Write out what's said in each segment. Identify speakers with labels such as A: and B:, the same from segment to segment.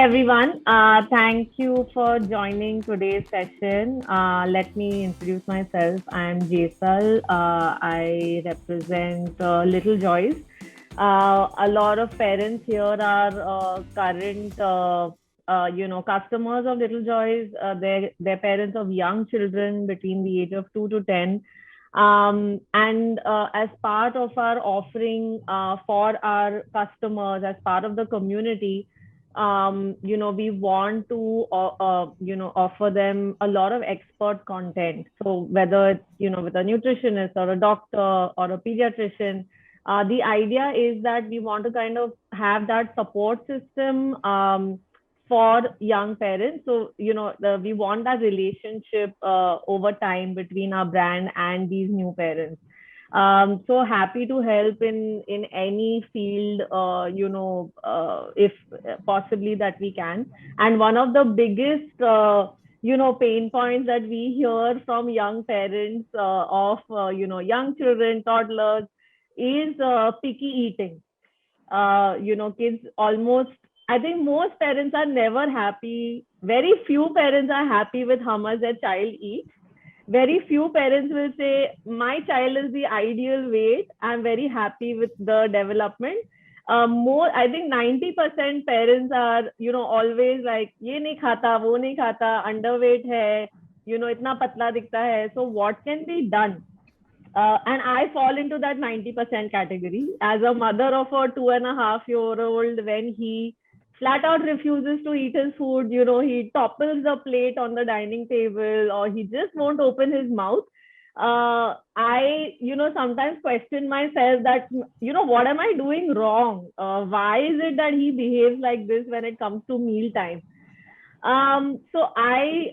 A: everyone. Thank you for joining today's session. Let me introduce myself. I'm Jaisal. I represent Little Joys. A lot of parents here are current, customers of Little Joys. They're parents of young children between the age of 2 to 10. And as part of our offering for our customers, as part of the community, we want to offer them a lot of expert content. So whether it's with a nutritionist or a doctor or a pediatrician, the idea is that we want to kind of have that support system for young parents. So we want that relationship over time between our brand and these new parents. So happy to help in any field, if possibly that we can. And one of the biggest, pain points that we hear from young parents of, young children, toddlers, is picky eating. Kids almost, I think most parents are never happy. Very few parents are happy with how much their child eats. Very few parents will say, my child is the ideal weight. I'm very happy with the development. I think 90% parents are, always like, ye nahi khata, wo nahi khata, underweight hai, itna patla dikhta hai. So what can be done? And I fall into that 90% category. As a mother of a 2.5-year-old, when he flat out refuses to eat his food, he topples the plate on the dining table, or he just won't open his mouth. I, sometimes question myself that, what am I doing wrong? Why is it that he behaves like this when it comes to meal time? So I've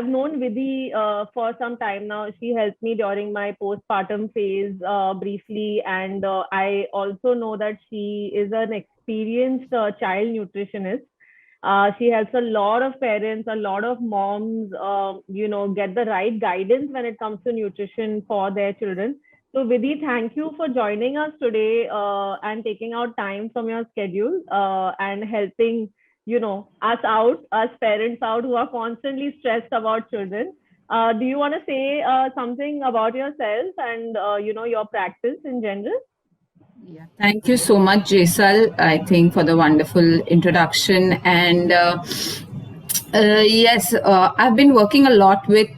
A: known Vidhi for some time now. She helped me during my postpartum phase briefly. And I also know that she is an experienced child nutritionist. She helps a lot of parents, a lot of moms, get the right guidance when it comes to nutrition for their children. So Vidhi, thank you for joining us today and taking out time from your schedule and helping us parents out who are constantly stressed about children. Do you want to say something about yourself and your practice in general?
B: Yeah, thank you so much, Jaisal, I think, for the wonderful introduction. And yes, I've been working a lot with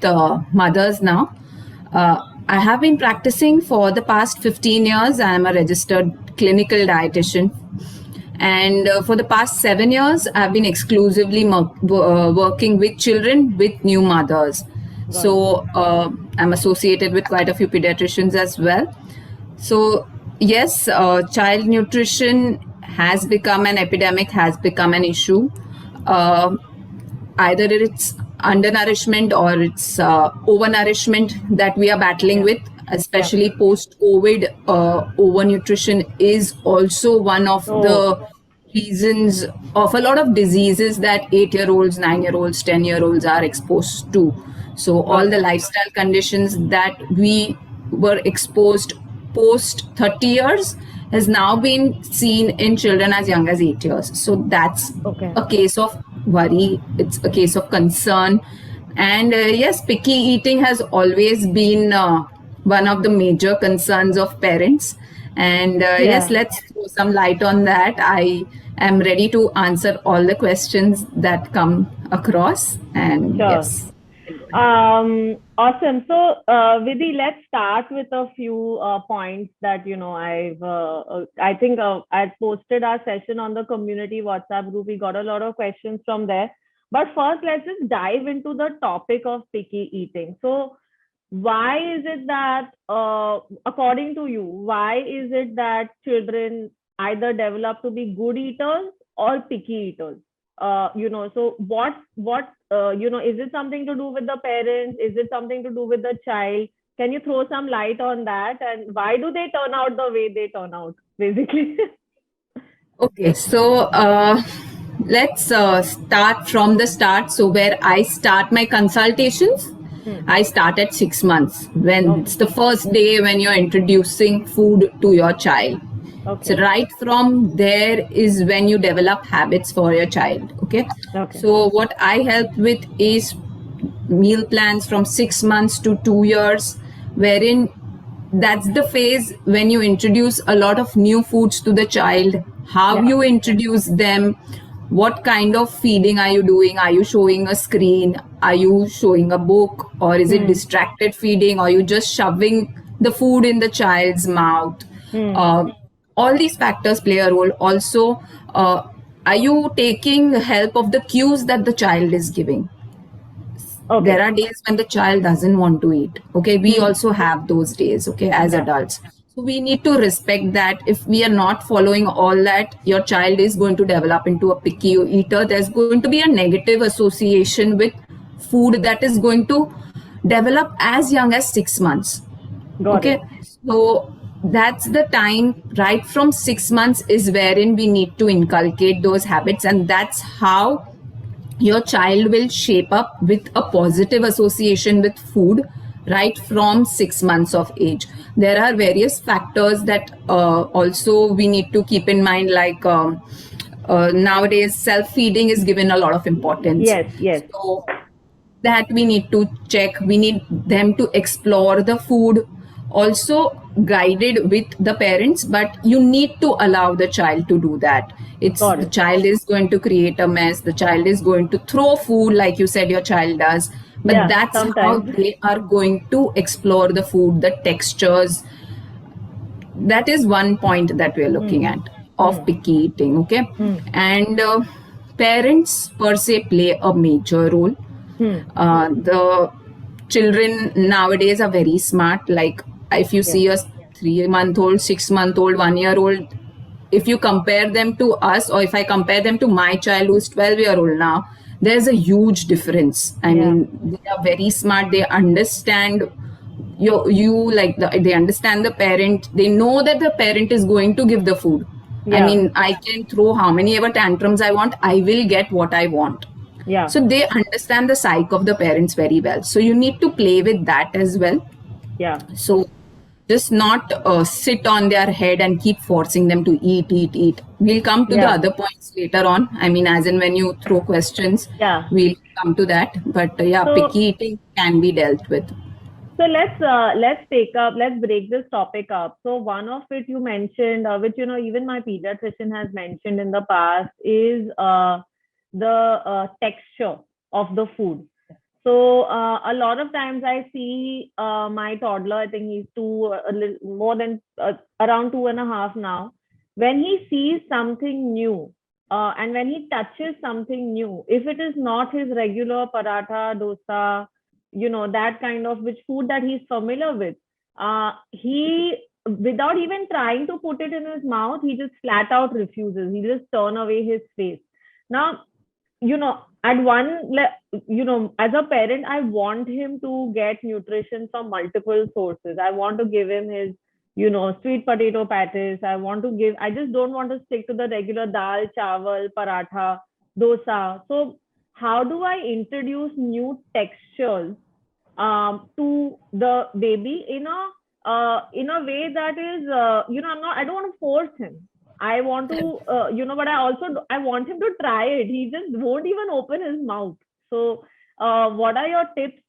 B: mothers now. I have been practicing for the past 15 years. I am a registered clinical dietitian. And for the past 7 years, I've been exclusively working with children with new mothers. So I'm associated with quite a few pediatricians as well. So yes, child nutrition has become an epidemic, has become an issue. Either it's undernourishment or it's overnourishment that we are battling with, especially post-COVID. Overnutrition is also one of the reasons of a lot of diseases that 8-year-olds, 9-year-olds, 10-year-olds are exposed to. So all the lifestyle conditions that we were exposed post 30 years has now been seen in children as young as 8 years. So that's a case of worry. It's a case of concern. And yes, picky eating has always been one of the major concerns of parents. And yes, let's throw some light on that. I am ready to answer all the questions that come across. And yes.
A: Awesome. So, Vidhi, let's start with a few points that I think I posted our session on the community WhatsApp group. We got a lot of questions from there. But first, let's just dive into the topic of picky eating. So, why is it that, according to you, why is it that children either develop to be good eaters or picky eaters? So what is it something to do with the parents? Is it something to do with the child? Can you throw some light on that? And why do they turn out the way they turn out, basically?
B: Okay, so let's start from the start. So where I start my consultations, I start at 6 months when it's the first day when you're introducing food to your child. So
A: Okay.
B: right from there is when you develop habits for your child. Okay.
A: Okay.
B: So what I help with is meal plans from 6 months to 2 years, wherein that's the phase when you introduce a lot of new foods to the child. How
A: Yeah.
B: you introduce them, what kind of feeding are you doing? Are you showing a screen? Are you showing a book? Or is it
A: Hmm.
B: distracted feeding? Or are you just shoving the food in the child's mouth?
A: Hmm.
B: uh, all these factors play a role. Also, uh, are you taking help of the cues that the child is giving? There
A: Okay.
B: are days when the child doesn't want to eat. Okay, we
A: Hmm.
B: also have those days, okay, as
A: Yeah.
B: adults. So we need to respect that. If we are not following all that, your child is going to develop into a picky eater. There's going to be a negative association with food that is going to develop as young as 6 months.
A: Got
B: Okay,
A: it.
B: so that's the time. Right from 6 months is wherein we need to inculcate those habits, and that's how your child will shape up with a positive association with food right from 6 months of age. There are various factors that also we need to keep in mind, like nowadays self feeding is given a lot of importance.
A: Yes. Yes.
B: So that we need to check. We need them to explore the food, also guided with the parents, but you need to allow the child to do that. It's
A: Got
B: the
A: it.
B: child is going to create a mess, the child is going to throw food like you said your child does, but
A: Yeah.
B: that's how
A: Sometimes.
B: they are going to explore the food, the textures. That is one point that we are looking
A: Hmm.
B: at of
A: Hmm.
B: picky eating. Okay,
A: Hmm.
B: and parents per se play a major role.
A: Hmm.
B: The children nowadays are very smart. Like if you
A: Yes.
B: see a 3 month old, 6 month old, 1 year old, if you compare them to us, or if I compare them to my child who's 12-year old now, there's a huge difference. I
A: Yeah.
B: mean, they are very smart. They understand they understand the parent. They know that the parent is going to give the food. I
A: Yeah.
B: mean, I can throw how many ever tantrums I want. I will get what I want.
A: Yeah.
B: So they understand the psyche of the parents very well. So you need to play with that as well.
A: Yeah.
B: So just not sit on their head and keep forcing them to eat, eat, eat. We'll come to the
A: Yeah.
B: other points later on. I mean, as in when you throw questions,
A: Yeah.
B: we'll come to that. But yeah, picky
A: So
B: eating can be dealt with.
A: let's break this topic up. So one of it you mentioned, which even my pediatrician has mentioned in the past, is the texture of the food. So a lot of times I see my toddler, I think he's two, a little more than around 2.5 now. When he sees something new, and when he touches something new, if it is not his regular paratha, dosa, that kind of which food that he's familiar with, he, without even trying to put it in his mouth, he just flat out refuses. He just turn away his face. Now, at as a parent, I want him to get nutrition from multiple sources. I want to give him his sweet potato patties. I just don't want to stick to the regular dal, chawal, paratha, dosa. So how do I introduce new textures to the baby in a way that is, I don't want to force him. I want to, but I want him to try it. He just won't even open his mouth. So what are your tips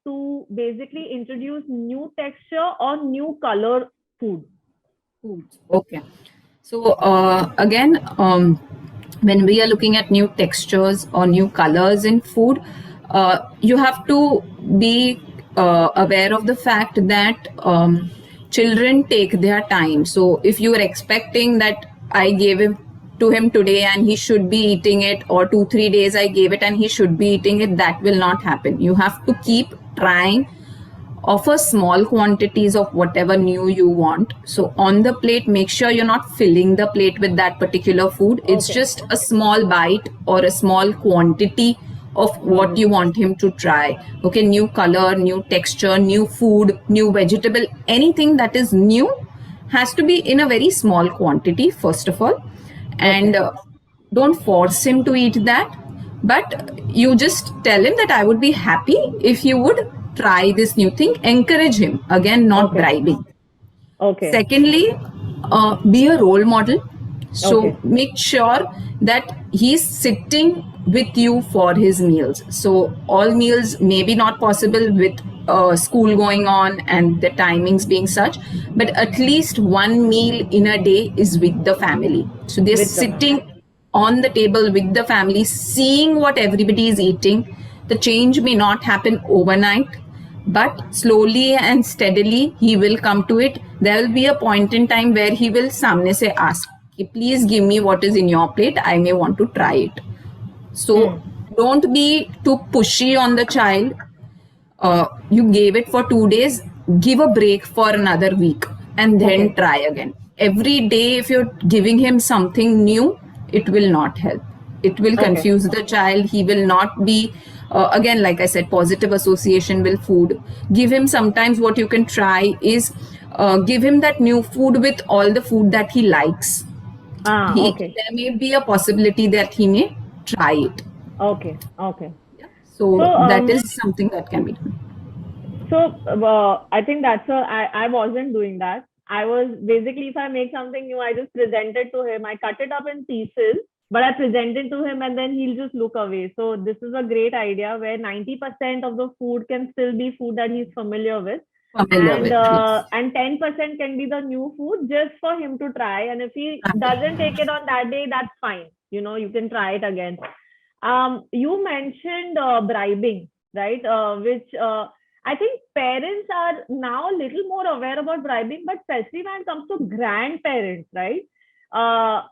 A: to basically introduce new texture or new color food?
B: Foods. Okay. So again, when we are looking at new textures or new colors in food, you have to be aware of the fact that children take their time. So if you are expecting that I gave it to him today and he should be eating it, or 2 3 days I gave it and he should be eating it, that will not happen. You have to keep trying, offer small quantities of whatever new you want. So on the plate, make sure you're not filling the plate with that particular food. It's
A: Okay.
B: just a small bite or a small quantity of what
A: Hmm.
B: you want him to try. Okay, new color, new texture, new food, new vegetable, anything that is new has to be in a very small quantity, first of all. And
A: Okay.
B: don't force him to eat that, but you just tell him that I would be happy if you would try this new thing. Encourage him, again, not
A: Okay.
B: bribing.
A: Okay.
B: Secondly, Be a role model. So
A: Okay.
B: make sure that he's sitting with you for his meals. So all meals may be not possible with school going on and the timings being such, but at least one meal in a day is with the family. So they're
A: With the family.
B: sitting on the table with the family, seeing what everybody is eating. The change may not happen overnight, but slowly and steadily he will come to it. There will be a point in time where he will samne se ask, please give me what is in your plate, I may want to try it. So don't be too pushy on the child. You gave it for 2 days, give a break for another week and then
A: Okay.
B: try again. Every day, if you're giving him something new, it will not help. It will
A: Okay.
B: confuse the child. He will not be, again, like I said, positive association with food. Give him sometimes what you can try is give him that new food with all the food that he likes.
A: Okay.
B: There may be a possibility that he may try it.
A: Okay. Okay. So,
B: So that is something that can be done.
A: I think I wasn't doing that. I was basically, if I make something new, I just present it to him. I cut it up in pieces, but I present it to him and then he'll just look away. So this is a great idea where 90% of the food can still be food that he's familiar with.
B: Familiar with, yes.
A: And 10% can be the new food just for him to try. And if he doesn't take it on that day, that's fine. You can try it again. You mentioned bribing, right? Which I think parents are now a little more aware about bribing, but especially when it comes to grandparents, right? Uh,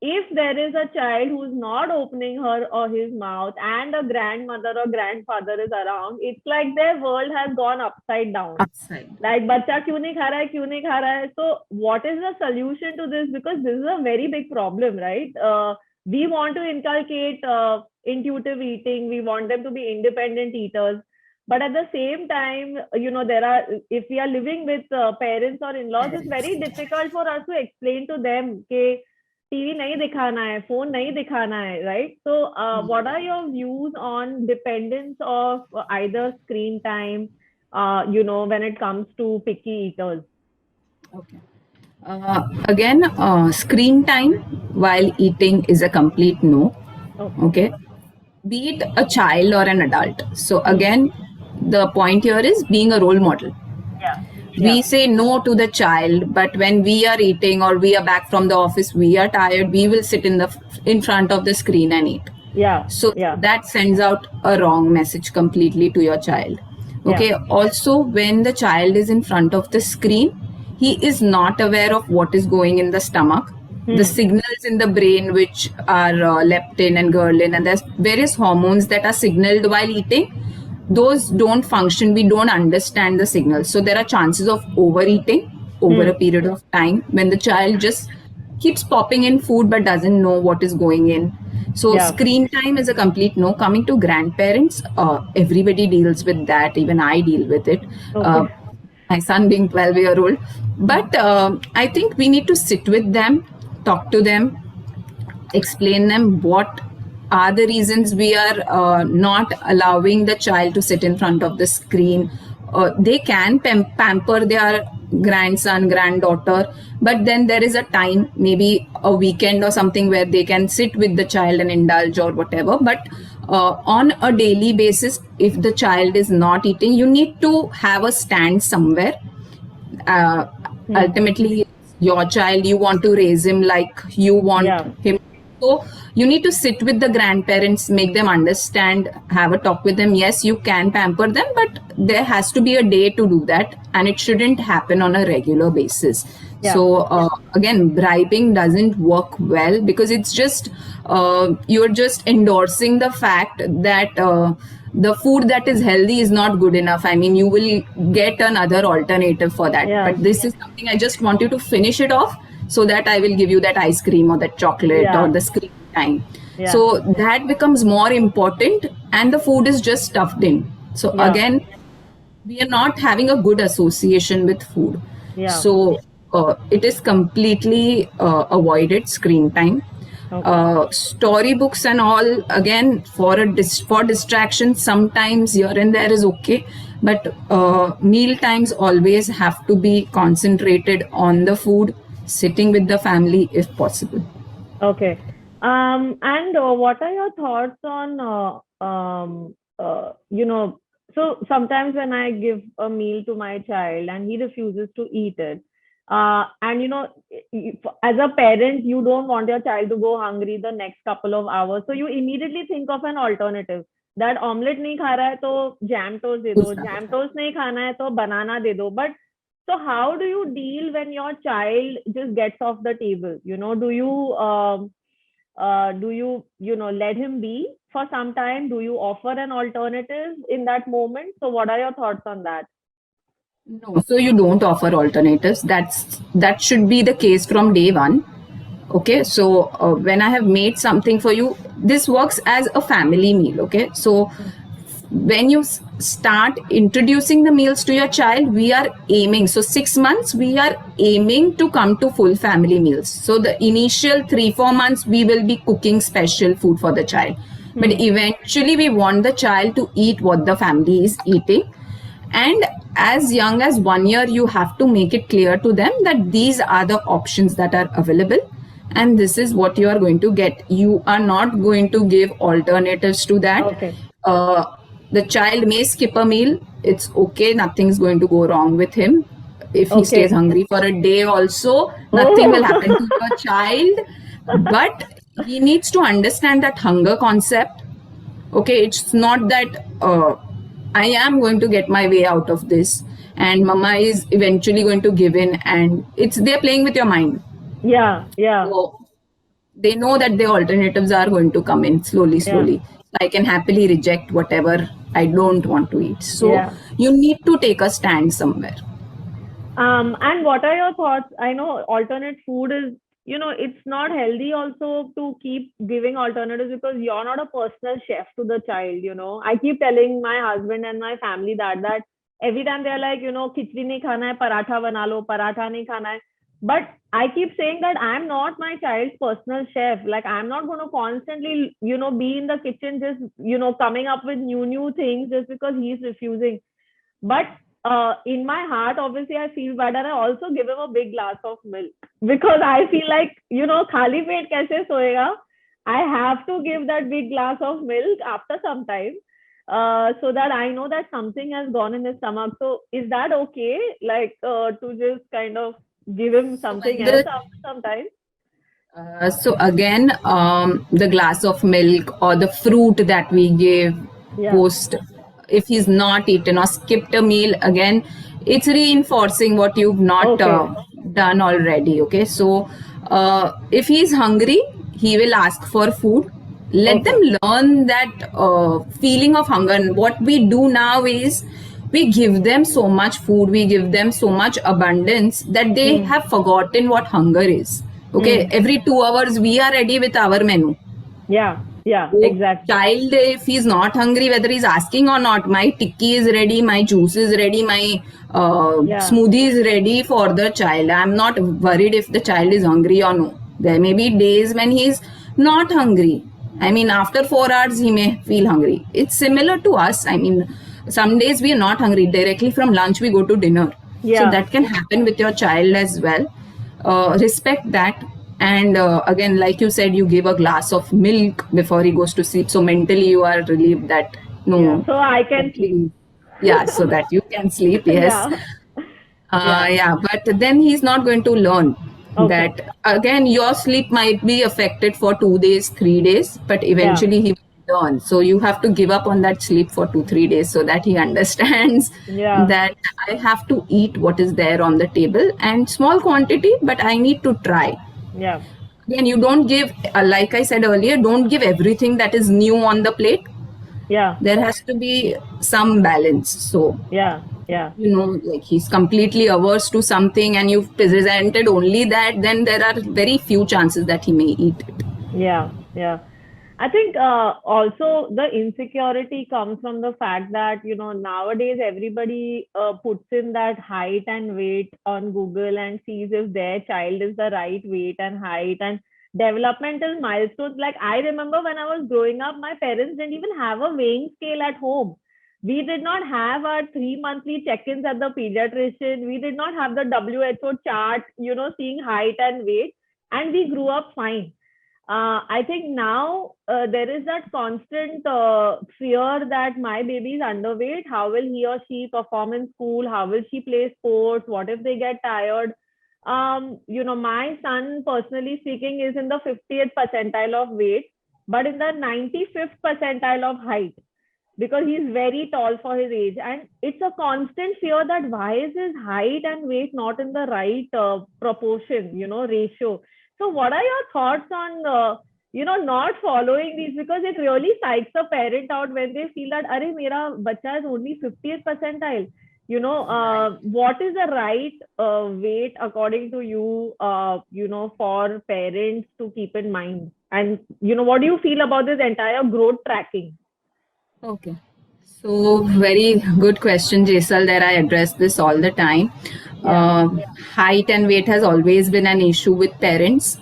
A: if there is a child who's not opening her or his mouth and a grandmother or grandfather is around, it's like their world has gone upside down.
B: Upside.
A: Like, बच्चा क्यों नहीं खा रहा है, क्यों नहीं खा रहा है? So what is the solution to this? Because this is a very big problem, right? We want to inculcate intuitive eating. We want them to be independent eaters. But at the same time, if we are living with parents or in-laws, it's very difficult for us to explain to them that TV nahi dikhana hai, phone nahi dikhana hai, right? So, what are your views on dependence of either screen time, when it comes to picky eaters?
B: Okay. Again, screen time while eating is a complete no.
A: Okay.
B: Okay. Be it a child or an adult. So, again, the point here is being a role model.
A: Yeah.
B: We say no to the child, but when we are eating or we are back from the office, we are tired, we will sit in front of the screen and eat.
A: Yeah.
B: So
A: Yeah.
B: that sends out a wrong message completely to your child. Okay.
A: Yeah.
B: Also, when the child is in front of the screen, he is not aware of what is going in the stomach. The signals in the brain, which are leptin and ghrelin, and there's various hormones that are signaled while eating, those don't function. We don't understand the signals. So there are chances of overeating over a period of time when the child just keeps popping in food but doesn't know what is going in. So
A: Yeah.
B: screen time is a complete no. Coming to grandparents, everybody deals with that. Even I deal with it.
A: Okay.
B: My son being 12-year-old. But I think we need to sit with them, talk to them, explain them what are the reasons we are not allowing the child to sit in front of the screen. They can pamper their grandson, granddaughter, but then there is a time, maybe a weekend or something, where they can sit with the child and indulge or whatever. But on a daily basis, if the child is not eating, you need to have a stand somewhere. Ultimately, your child, you want to raise him like you want him. So you need to sit with the grandparents, make them understand, have a talk with them. Yes, you can pamper them, but there has to be a day to do that, and it shouldn't happen on a regular basis. So again, bribing doesn't work well, because it's just you're just endorsing the fact that the food that is healthy is not good enough. I mean, you will get another alternative for that. But this is something I just want you to finish it off, so that I will give you that ice cream or that chocolate or the screen time. So that becomes more important, and the food is just stuffed in. So again, we are not having a good association with food. So it is completely avoided screen time. Storybooks and all, again, for distraction, sometimes here and there is okay, but meal times always have to be concentrated on the food. sitting with the family if possible.
A: Okay. And what are your thoughts on, so sometimes when I give a meal to my child and he refuses to eat it, and as a parent, you don't want your child to go hungry the next couple of hours. So you immediately think of an alternative. That omelette नहीं खा रहा है तो jam toast दे दो,
B: दूसरा
A: jam toast नहीं खाना है तो banana दे दो. But so how do you deal when your child just gets off the table? Do you let him be for some time? Do you offer an alternative in that moment? So what are your thoughts on that?
B: No, so you don't offer alternatives. That should be the case from day one. Okay, so when I have made something for you, this works as a family meal. Okay, so when you start introducing the meals to your child, we are aiming, so 6 months we are aiming to come to full family meals. So the initial 3-4 months we will be cooking special food for the child, but eventually we want the child to eat what the family is eating. And as young as 1 year, you have to make it clear to them that these are the options that are available and this is what you are going to get. You are not going to give alternatives to that.
A: Okay.
B: The child may skip a meal. It's okay. Nothing's going to go wrong with him. If he stays
A: Okay.
B: hungry for a day also, nothing will happen to your child. But he needs to understand that hunger concept. Okay, it's not that I am going to get my way out of this and mama is eventually going to give in, and they're playing with your mind.
A: Yeah. Yeah.
B: So they know that the alternatives are going to come in slowly,
A: Yeah.
B: slowly. I can happily reject whatever I don't want to eat. So
A: Yeah.
B: you need to take a stand somewhere.
A: And what are your thoughts? I know alternate food is, it's not healthy also to keep giving alternatives because you're not a personal chef to the child. I keep telling my husband and my family that every time they're like, khichdi nahi khana hai, paratha bana lo, paratha nahi khana hai. But I keep saying that I'm not my child's personal chef. Like I'm not going to constantly, be in the kitchen just, coming up with new things just because he's refusing. But in my heart, obviously, I feel bad, and I also give him a big glass of milk because I feel like, khali pet kaise soega? I have to give that big glass of milk after some time, so that I know that something has gone in his stomach. So is that okay? Like to just kind of give him
B: So
A: something
B: when
A: else
B: the
A: after some time?
B: so again, the glass of milk or the fruit that we give
A: Yeah.
B: post, if he's not eaten or skipped a meal, again, it's reinforcing what you've not
A: Okay.
B: done already. Okay, so if he's hungry, he will ask for food. Let them
A: Okay.
B: learn that feeling of hunger. And what we do now is we give them so much food, we give them so much abundance that they
A: Hmm.
B: have forgotten what hunger is. Okay,
A: Hmm.
B: every 2 hours we are ready with our menu.
A: Yeah. Yeah.
B: So
A: Exactly.
B: child, if he's not hungry, whether he's asking or not, my tikki is ready, my juice is ready, my
A: Yeah.
B: smoothie is ready for the child. I'm not worried if the child is hungry or no. There may be days when he's not hungry. I mean, after 4 hours, he may feel hungry. It's similar to us. I mean, some days we are not hungry. Directly from lunch, we go to dinner. So
A: Yeah.
B: that can happen with your child as well. Respect that. And again, like you said, you give a glass of milk before he goes to sleep. So mentally, you are relieved that
A: Yeah.
B: no,
A: So I can
B: at
A: sleep.
B: least, yeah, so that you can sleep. Yes.
A: Yeah. Yeah.
B: Yeah, but then he's not going to learn
A: Okay.
B: that. Again, your sleep might be affected for 2 days, 3 days, but
A: Yeah.
B: eventually he will learn. So you have to give up on that sleep for 2, 3 days so that he understands
A: Yeah.
B: that I have to eat what is there on the table and small quantity, but I need to try.
A: Yeah.
B: Again, you don't give, like I said earlier, don't give everything that is new on the plate.
A: Yeah.
B: There has to be some balance. So
A: Yeah. Yeah.
B: like he's completely averse to something and you've presented only that, then there are very few chances that he may eat it.
A: Yeah. Yeah. I think also the insecurity comes from the fact that, nowadays everybody puts in that height and weight on Google and sees if their child is the right weight and height and developmental milestones. Like I remember when I was growing up, my parents didn't even have a weighing scale at home. We did not have our 3 monthly check-ins at the pediatrician. We did not have the WHO chart, seeing height and weight, and we grew up fine. I think now there is that constant fear that my baby is underweight. How will he or she perform in school? How will she play sports? What if they get tired? My son, personally speaking, is in the 50th percentile of weight, but in the 95th percentile of height, because he's very tall for his age. And it's a constant fear that why is his height and weight not in the right proportion, ratio. So what are your thoughts on, not following these? Because it really psychs a parent out when they feel that, Arey, mera bacha is only 50th percentile. What is the right weight according to you, for parents to keep in mind? And, what do you feel about this entire growth tracking?
B: Okay. So very good question, Jaisal, that I address this all the time.
A: Yeah.
B: Height and weight has always been an issue with parents.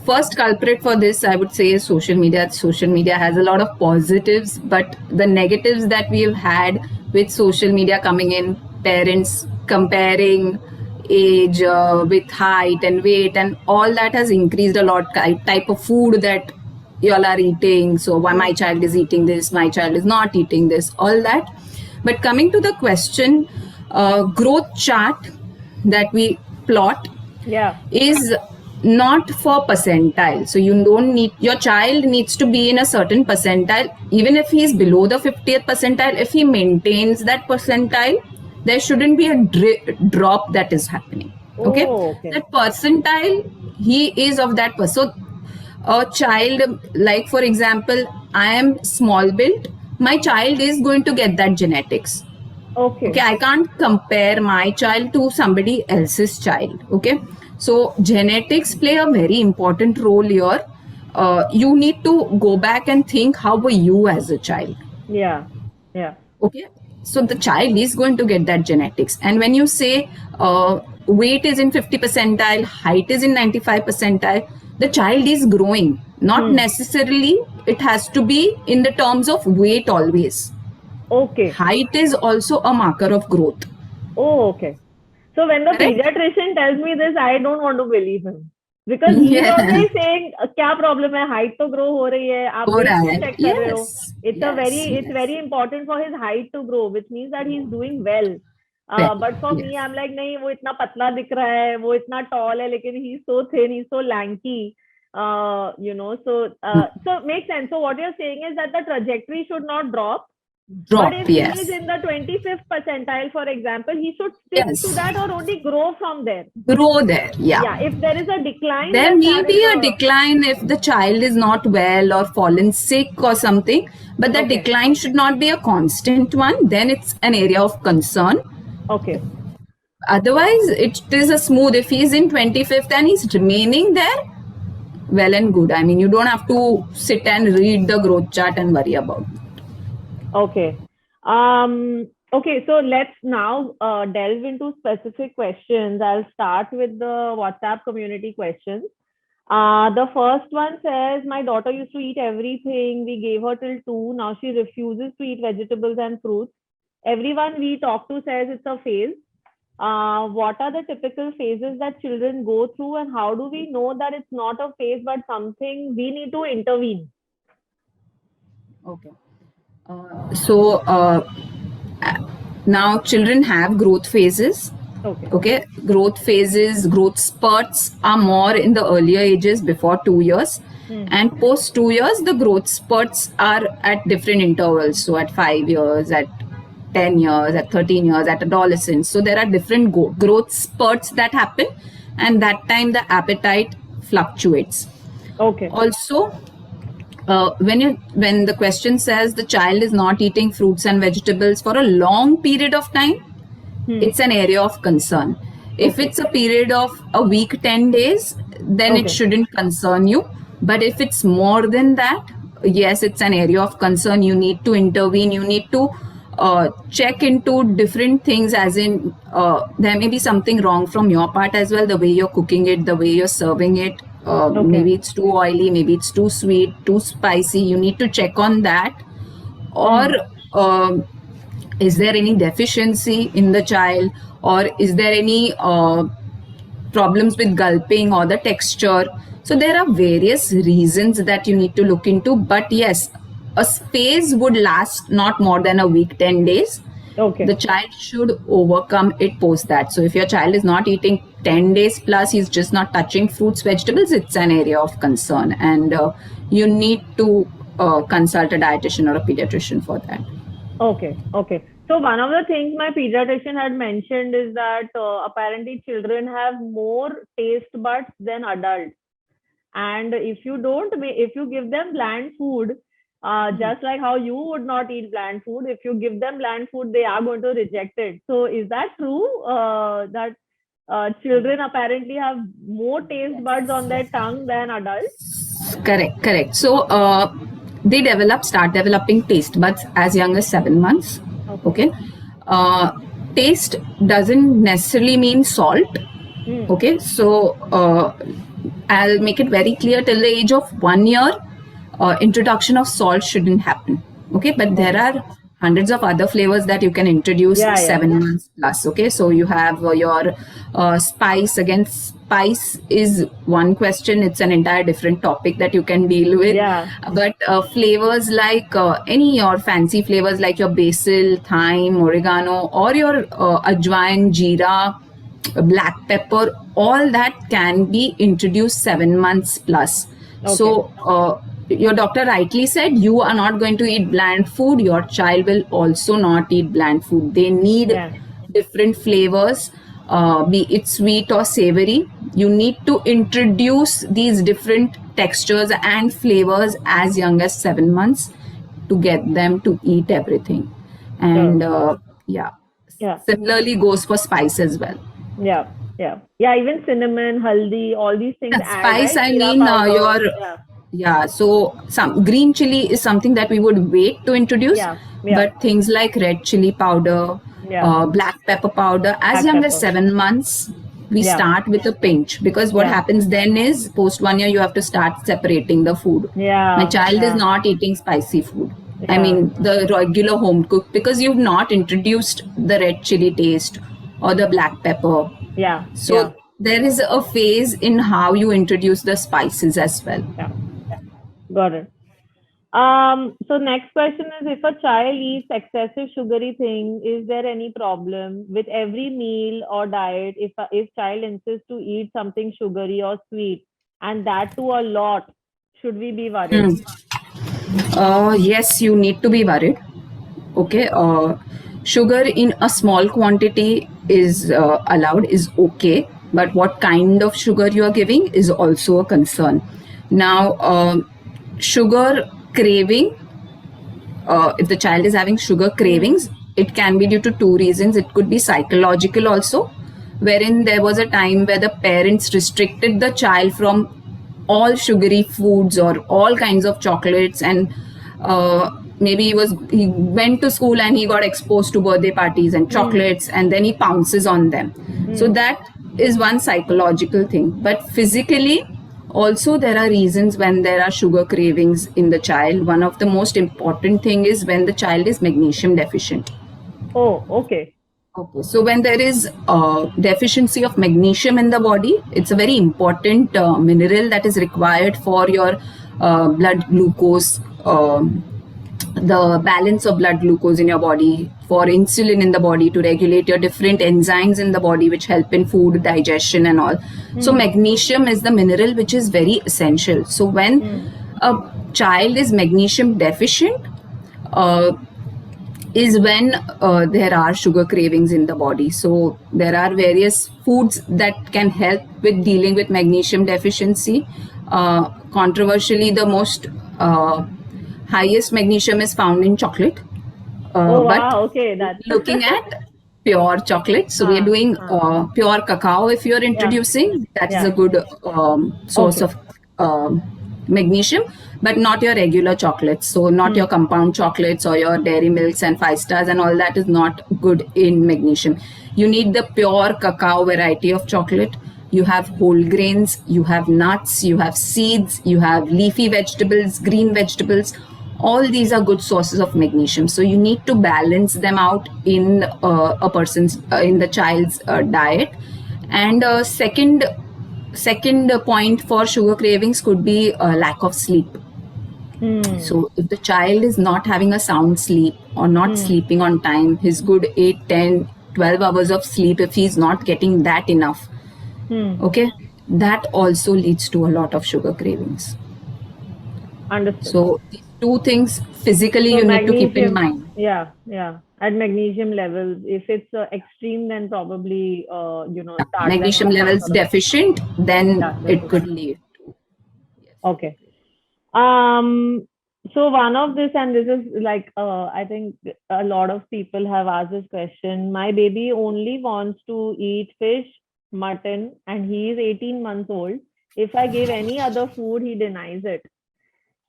B: First culprit for this, I would say, is social media. Social media has a lot of positives, but the negatives that we have had with social media coming in, parents comparing age with height and weight, and all that has increased a lot. Type of food that y'all are eating, so why my child is eating this, my child is not eating this, all that. But coming to the question, growth chart that we plot is not for percentile. So you don't need, your child needs to be in a certain percentile. Even if he is below the 50th percentile, if he maintains that percentile, there shouldn't be a drop that is happening. Okay? That percentile, he is of that person. So a child, like for example, I am small built, my child is going to get that genetics. Okay, I can't compare my child to somebody else's child. Okay, so genetics play a very important role here. You need to go back and think, how were you as a child?
A: Yeah.
B: Okay, so the child is going to get that genetics. And when you say weight is in 50 percentile, height is in 95 percentile, the child is growing. Not necessarily it has to be in the terms of weight always.
A: Okay.
B: Height is also a marker of growth.
A: Oh, okay. So when the pediatrician tells me this, I don't want to believe him. Because he's always saying, क्या problem है? Height तो grow हो रही है. आप check कर रहे हो. It's very important for his height to grow, which means that he's doing well. But for me, I'm like, नहीं, वो इतना पतला दिख रहा है, वो इतना tall है, लेकिन he's so thin, he's so lanky. So makes sense. So what you're saying is that the trajectory should not drop. But if he is in the 25th percentile, for example, he should stick to that or only grow from there.
B: Grow there,
A: Yeah, if there is a decline,
B: there may be a decline if the child is not well or fallen sick or something, but the decline should not be a constant one. Then it's an area of concern.
A: Okay.
B: Otherwise, it is a smooth. If he is in 25th and he's remaining there, well and good. I mean, you don't have to sit and read the growth chart and worry about it.
A: Okay. Okay, so let's now delve into specific questions. I'll start with the WhatsApp community questions. The first one says, my daughter used to eat everything. We gave her till 2. Now she refuses to eat vegetables and fruits. Everyone we talk to says it's a phase. What are the typical phases that children go through, and how do we know that it's not a phase but something we need to intervene?
B: Okay. Now children have growth phases. Okay. Growth phases, growth spurts are more in the earlier ages before 2 years. And post 2 years, the growth spurts are at different intervals. So at 5 years, at 10 years, at 13 years, at adolescence. So there are different growth spurts that happen, and that time the appetite fluctuates.
A: Okay.
B: Also, when the question says the child is not eating fruits and vegetables for a long period of time, it's an area of concern. If it's a period of a week, 10 days, then it shouldn't concern you. But if it's more than that, yes, it's an area of concern. You need to intervene. You need to check into different things, as in there may be something wrong from your part as well, the way you're cooking it, the way you're serving it. Maybe it's too oily, maybe it's too sweet, too spicy. You need to check on that. or is there any deficiency in the child, or is there any problems with gulping or the texture. So there are various reasons that you need to look into. But yes, a phase would last not more than a week, 10 days.
A: Okay.
B: The child should overcome it post that. So if your child is not eating 10 days plus, he's just not touching fruits, vegetables, it's an area of concern. And you need to consult a dietitian or a pediatrician for that.
A: Okay. Okay. So one of the things my pediatrician had mentioned is that apparently children have more taste buds than adults. And if you give them bland food, just like how you would not eat bland food, if you give them bland food, they are going to reject it. So is that true? That children apparently have more taste buds on their tongue than adults?
B: Correct. So they start developing taste buds as young as 7 months. Okay. Taste doesn't necessarily mean salt. Okay. So I'll make it very clear, till the age of 1 year, introduction of salt shouldn't happen. Okay. But there are hundreds of other flavors that you can introduce 7 months plus. Okay. So you have your spice. Again, spice is one question. It's an entire different topic that you can deal with. But flavors like any your fancy flavors like your basil, thyme, oregano, or your ajwain, jeera, black pepper, all that can be introduced 7 months plus. So your doctor rightly said you are not going to eat bland food. Your child will also not eat bland food. They need different flavors, be it sweet or savory. You need to introduce these different textures and flavors as young as 7 months to get them to eat everything. And similarly goes for spice as well.
A: Yeah, even cinnamon, haldi, all these things.
B: Spice, I mean, so some green chili is something that we would wait to introduce. But things like red chili powder, black pepper powder, as young as 7 months, we start with a pinch, because what happens then is post 1 year you have to start separating the food. My child is not eating spicy food. I mean the regular home cooked, because you've not introduced the red chili taste or the black pepper. So there is a phase in how you introduce the spices as well.
A: Got it. So next question is, if a child eats excessive sugary thing, is there any problem with every meal or diet? If child insists to eat something sugary or sweet, and that too a lot, should we be worried?
B: Yes, you need to be worried. Okay. Sugar in a small quantity is allowed, is okay, but what kind of sugar you are giving is also a concern. Now, sugar craving, if the child is having sugar cravings, it can be due to two reasons. It could be psychological also, wherein there was a time where the parents restricted the child from all sugary foods or all kinds of chocolates, and maybe he went to school and he got exposed to birthday parties and chocolates, and then he pounces on them. So that is one psychological thing. But physically also there are reasons when there are sugar cravings in the child. One of the most important thing is when the child is magnesium deficient.
A: Okay.
B: So when there is deficiency of magnesium in the body, it's a very important mineral that is required for your blood glucose, the balance of blood glucose in your body, for insulin in the body, to regulate your different enzymes in the body which help in food digestion and all. So magnesium is the mineral which is very essential. So when a child is magnesium deficient, is when there are sugar cravings in the body. So there are various foods that can help with dealing with magnesium deficiency. Controversially, the most highest magnesium is found in chocolate. Looking at pure chocolate, so we are doing pure cacao. If you are introducing, that is a good source of magnesium, but not your regular chocolates. So not your compound chocolates or your dairy milks and 5 stars and all that is not good in magnesium. You need the pure cacao variety of chocolate. You have whole grains, you have nuts, you have seeds, you have leafy vegetables, green vegetables. All these are good sources of magnesium. So you need to balance them out in a person's in the child's diet. And second point for sugar cravings could be lack of sleep. So if the child is not having a sound sleep or not sleeping on time, his good 8, 10, 12 hours of sleep, if he's not getting that enough, okay, that also leads to a lot of sugar cravings.
A: Understood.
B: So these two things physically
A: So
B: you need to keep in mind.
A: Yeah. At magnesium levels, if it's extreme, then probably start
B: Magnesium
A: them on some
B: levels
A: sort of-
B: deficient, then it
A: deficient.
B: could lead to.
A: Okay. So one of this, and this is like, I think a lot of people have asked this question. My baby only wants to eat fish, mutton, and he is 18 months old. If I give any other food, he denies it.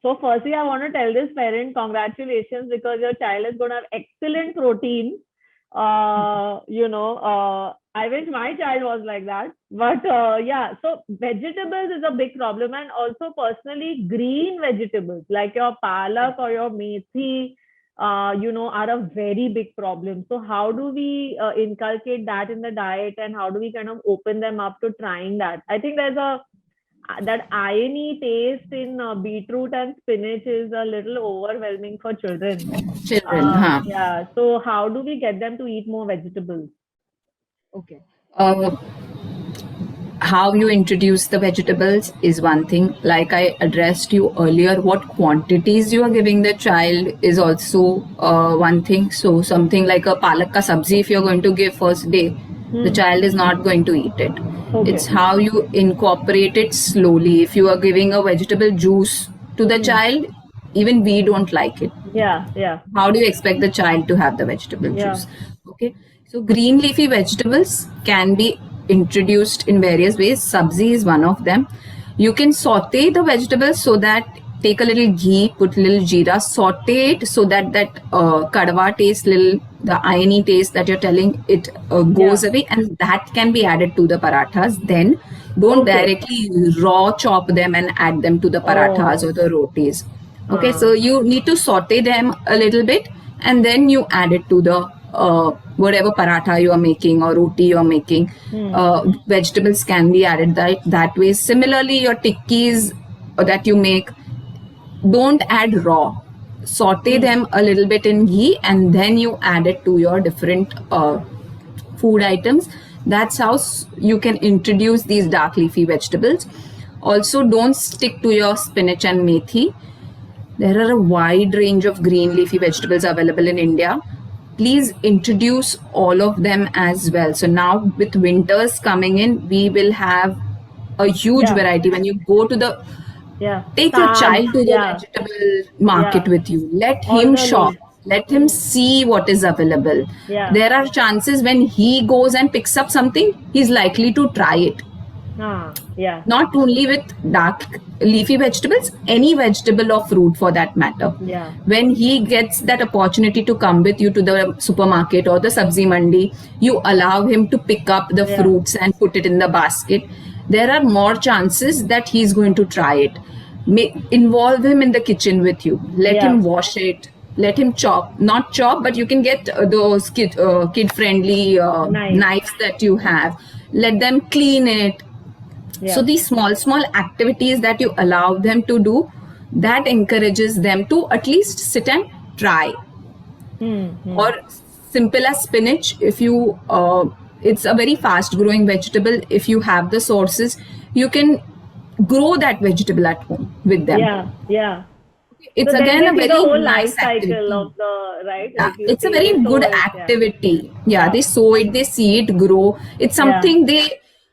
A: So firstly, I want to tell this parent, congratulations, because your child is going to have excellent protein. I wish my child was like that. But yeah, so vegetables is a big problem. And also personally, green vegetables like your palak or your methi, are a very big problem. So how do we inculcate that in the diet, and how do we kind of open them up to trying that? I think there's that irony taste in beetroot and spinach is a little overwhelming for children. Yeah. So how do we get them to eat more vegetables?
B: Okay. How you introduce the vegetables is one thing. Like I addressed you earlier, what quantities you are giving the child is also one thing. So something like a palak ka sabzi, if you're going to give first day, the child is not going to eat it. Okay. It's how you incorporate it slowly. If you are giving a vegetable juice to the child, even we don't like it.
A: Yeah.
B: How do you expect the child to have the vegetable juice? Okay. So green leafy vegetables can be introduced in various ways. Sabzi is one of them. You can saute the vegetables so that take a little ghee, put a little jeera, saute it so that kadwa taste, the irony taste that you're telling, it goes away, and that can be added to the parathas. Then don't directly raw chop them and add them to the parathas or the rotis. Okay, so you need to saute them a little bit and then you add it to the whatever paratha you are making or roti you are making. Vegetables can be added that way. Similarly, your tikkis that you make, don't add raw. Saute them a little bit in ghee and then you add it to your different food items. That's how you can introduce these dark leafy vegetables. Also, don't stick to your spinach and methi. There are a wide range of green leafy vegetables available in India. Please introduce all of them as well. So now with winters coming in, we will have a huge variety. When you go to the take your child to the vegetable market with you. Let him shop. Let him see what is available. There are chances when he goes and picks up something, he's likely to try it. Not only with dark leafy vegetables, any vegetable or fruit for that matter. When he gets that opportunity to come with you to the supermarket or the sabzi mandi, you allow him to pick up the fruits and put it in the basket. There are more chances that he's going to try it. Involve him in the kitchen with you. Let him wash it. Let him chop. Not chop, but you can get those kid-friendly knives that you have. Let them clean it. So these small activities that you allow them to do, that encourages them to at least sit and try. Or simple as spinach, if you it's a very fast growing vegetable. If you have the sources, you can grow that vegetable at home with them. It's so again a very
A: whole
B: nice
A: life
B: activity.
A: Cycle of the
B: like it's a very good activity. They sow it, they see it grow. It's something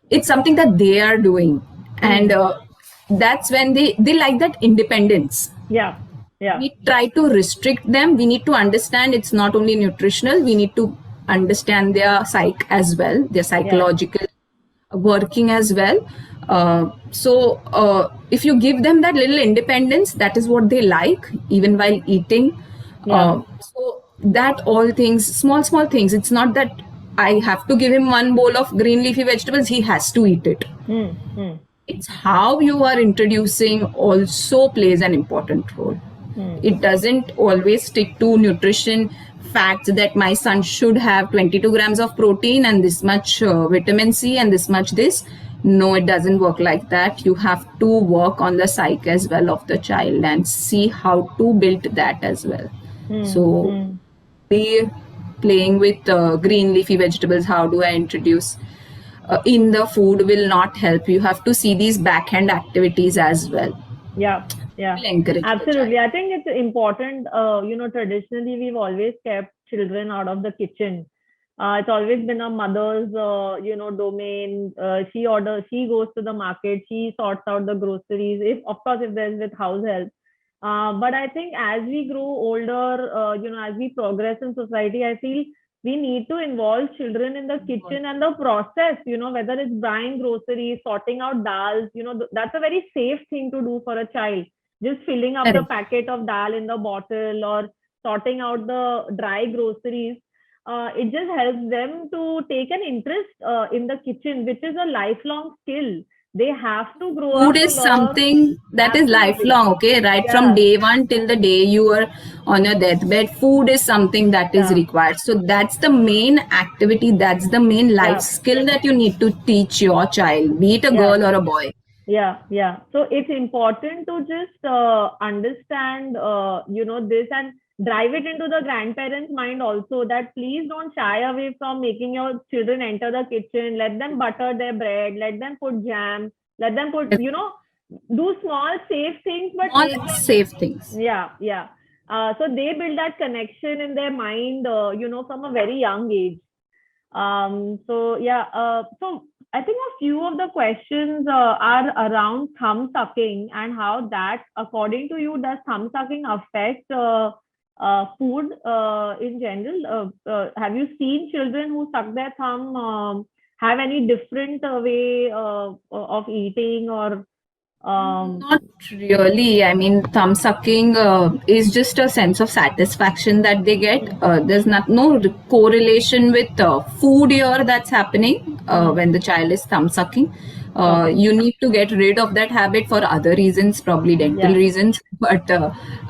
B: it's something that they are doing, and that's when they like that independence. We try to restrict them. We need to understand it's not only nutritional, we need to understand their psyche as well, their psychological working as well. So if you give them that little independence, that is what they like, even while eating. So that all things, small things. It's not that I have to give him one bowl of green leafy vegetables, he has to eat it. It's how you are introducing also plays an important role.
A: Hmm.
B: It doesn't always stick to nutrition facts that my son should have 22 grams of protein and this much vitamin C and this much this. No, it doesn't work like that. You have to work on the psyche as well of the child and see how to build that as well.
A: Hmm.
B: So
A: Hmm.
B: be playing with green leafy vegetables. How do I introduce in the food will not help. You have to see these backhand activities as well.
A: Yeah, yeah,
B: Will encourage the child.
A: absolutely. I think it's important. Traditionally, we've always kept children out of the kitchen. It's always been a mother's, domain. She goes to the market, she sorts out the groceries. If, of course, if there's with house help. But I think as we grow older, as we progress in society, I feel we need to involve children in the kitchen and the process, whether it's buying groceries, sorting out dals, that's a very safe thing to do for a child. Just filling up the
B: Correct.
A: packet of dal in the bottle or sorting out the dry groceries. It just helps them to take an interest in the kitchen, which is a lifelong skill. They have to grow
B: Food
A: up to
B: is
A: learn.
B: something that is
A: Absolutely.
B: lifelong, okay? Right from
A: Yeah.
B: day one till the day you are on your deathbed, food is something that is
A: Yeah.
B: required. So that's the main activity, that's the main life
A: Yeah.
B: skill that you need to teach your child, be it a
A: Yeah.
B: girl or a boy.
A: Yeah, yeah. So it's important to just understand, this and drive it into the grandparents' mind also that please don't shy away from making your children enter the kitchen. Let them butter their bread. Let them put jam. Let them put, do small safe things, but
B: Small
A: make them,
B: safe things.
A: yeah, yeah. So they build that connection in their mind, from a very young age. So yeah, so I think a few of the questions are around thumb sucking and how that, according to you, does thumb sucking affect food in general? Have you seen children who suck their thumb have any different way of eating or um,
B: Not really. I mean, thumb sucking is just a sense of satisfaction that they get.
A: mm,
B: There's no correlation with food here that's happening
A: mm,
B: when the child is thumb sucking.
A: okay,
B: You need to get rid of that habit for other reasons, probably dental
A: yeah,
B: reasons. But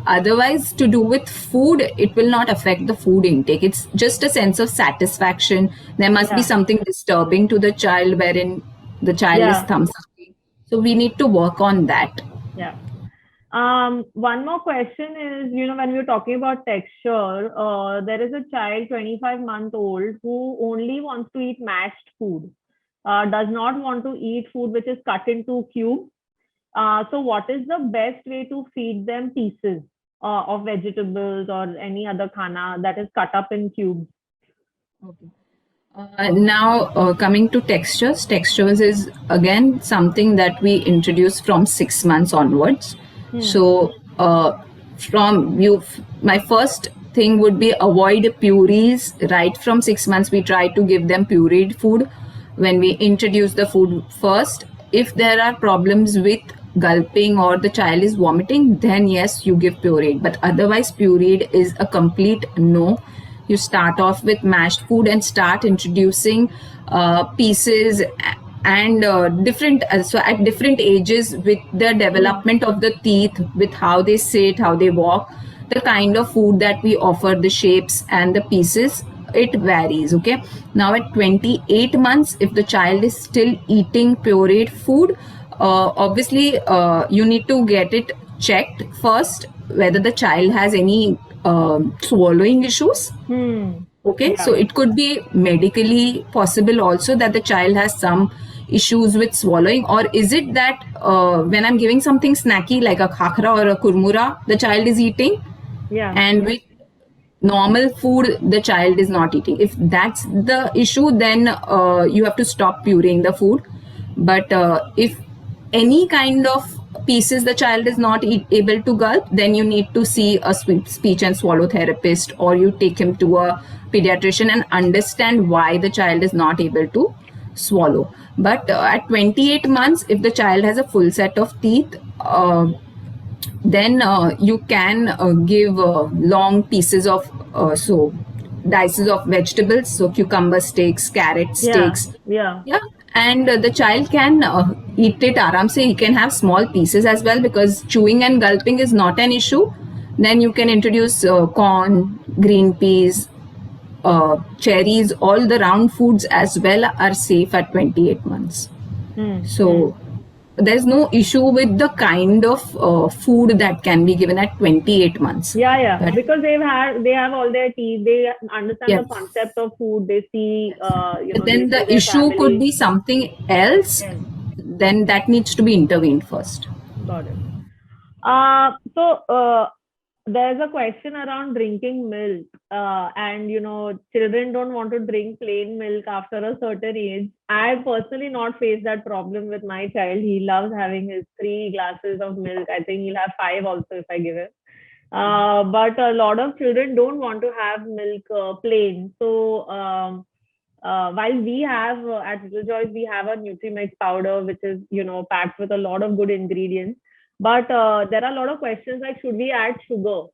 B: otherwise, to do with food, it will not affect the food intake. It's just a sense of satisfaction. There must be
A: yeah,
B: something disturbing to the child wherein the child is
A: yeah,
B: thumb sucking, so we need to work on that.
A: yeah. One more question is, when we're talking about texture, there is a child, 25-month-old, who only wants to eat mashed food, does not want to eat food which is cut into cubes. So what is the best way to feed them pieces of vegetables or any other khana that is cut up in cubes?
B: Okay. Now, coming to textures, textures is again something that we introduce from 6 months onwards.
A: Hmm.
B: So, from you, my first thing would be avoid purees. Right from 6 months, we try to give them pureed food. When we introduce the food first, if there are problems with gulping or the child is vomiting, then yes, you give pureed. But otherwise, pureed is a complete no. You start off with mashed food and start introducing pieces and different so at different ages with the
A: Hmm.
B: development of the teeth, with how they sit, how they walk, the kind of food that we offer, the shapes and the pieces, it varies. Okay, now at 28 months, if the child is still eating pureed food, obviously you need to get it checked first whether the child has any swallowing issues.
A: Hmm.
B: Okay, so
A: Yeah.
B: it could be medically possible also that the child has some issues with swallowing, or is it that when I'm giving something snacky like a khakra or a kurmura, the child is eating,
A: Yeah.
B: and with normal food the child is not eating. If that's the issue, then you have to stop pureeing the food. But if any kind of pieces the child is not able to gulp, then you need to see a speech and swallow therapist, or you take him to a pediatrician and understand why the child is not able to swallow. But at 28 months, if the child has a full set of teeth, then you can give long pieces of dices of vegetables, so cucumber steaks, carrot
A: Yeah.
B: steaks.
A: Yeah.
B: Yeah, and the child can eat it aram se. He can have small pieces as well, because chewing and gulping is not an issue. Then you can introduce corn, green peas, cherries. All the round foods as well are safe at 28 months. So there's no issue with the kind of food that can be given at 28 months.
A: Yeah,
B: But
A: because they have all their teeth. They understand the
B: yes,
A: concept of food. They see,
B: but
A: they
B: then
A: see
B: the
A: their
B: issue could
A: family.
B: be something else.
A: Yes,
B: Then that needs to be intervened first.
A: got it. So there's a question around drinking milk, and children don't want to drink plain milk after a certain age. I personally not faced that problem with my child. He loves having his 3 glasses of milk. I think he'll have 5 also if I give him. But a lot of children don't want to have milk plain. So while we have at Little Joys, we have a Nutrimix powder, which is packed with a lot of good ingredients. But there are a lot of questions like, should we add sugar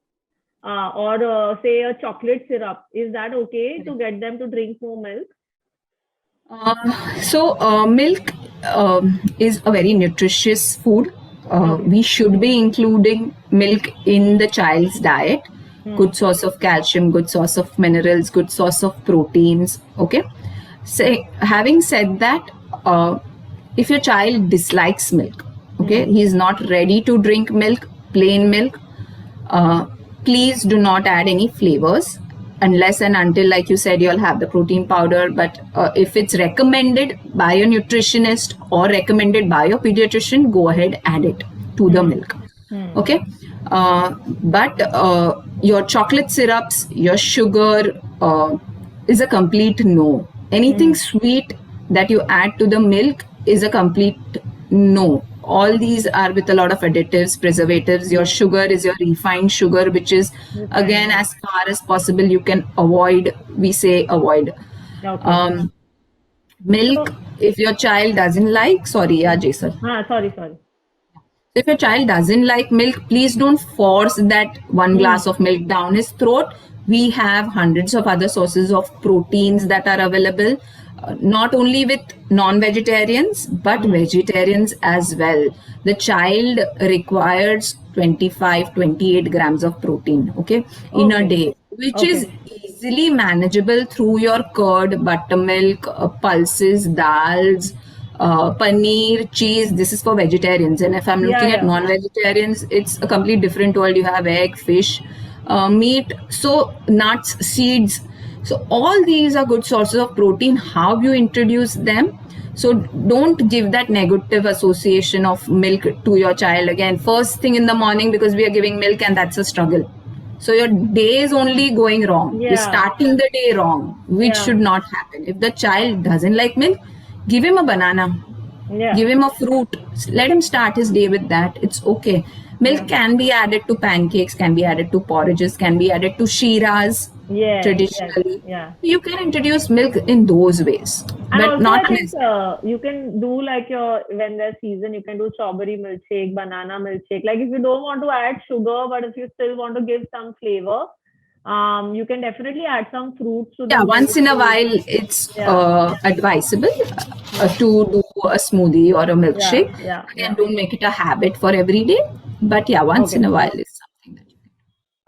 A: or say a chocolate syrup? Is that okay to get them to drink more milk?
B: Milk is a very nutritious food.
A: Okay.
B: We should be including milk in the child's diet. Good source of calcium, good source of minerals, good source of proteins. Okay. Say, having said that, if your child dislikes milk, okay, he is not ready to drink milk, plain milk, please do not add any flavors unless and until, like you said, you'll have the protein powder. But if it's recommended by a nutritionist or recommended by your pediatrician, go ahead, add it to the milk. Okay. But your chocolate syrups, your sugar is a complete no. Anything sweet that you add to the milk is a complete no. All these are with a lot of additives, preservatives. Your sugar is your refined sugar, which is, again, as far as possible, you can avoid. We say avoid.
A: Okay.
B: Milk, if your child doesn't like, sorry, yeah, Jason.
A: Sorry.
B: If your child doesn't like milk, please don't force that one glass of milk down his throat. We have hundreds of other sources of proteins that are available, not only with non-vegetarians, but vegetarians as well. The child requires 25, 28 grams of protein, okay, in a day, which is easily manageable through your curd, buttermilk, pulses, dals, paneer, cheese. This is for vegetarians. And if I'm looking at non-vegetarians, it's a complete different world. You have egg, fish, meat, so nuts, seeds. So all these are good sources of protein. How you introduce them? So don't give that negative association of milk to your child. Again, first thing in the morning, because we are giving milk and that's a struggle. So your day is only going wrong. You're starting the day wrong, which should not happen. If the child doesn't like milk, give him a banana. Give him a fruit. Let him start his day with that. It's okay. Milk can be added to pancakes, can be added to porridges, can be added to shiras. Traditionally, you can introduce milk in those ways,
A: and
B: but
A: also,
B: not
A: I think you can do like when there's season, you can do strawberry milkshake, banana milkshake. Like if you don't want to add sugar, but if you still want to give some flavor, you can definitely add some fruits to the milk.
B: Once in a while, it's advisable to do a smoothie or a milkshake. Again, don't make it a habit for every day, but once in a while is something that you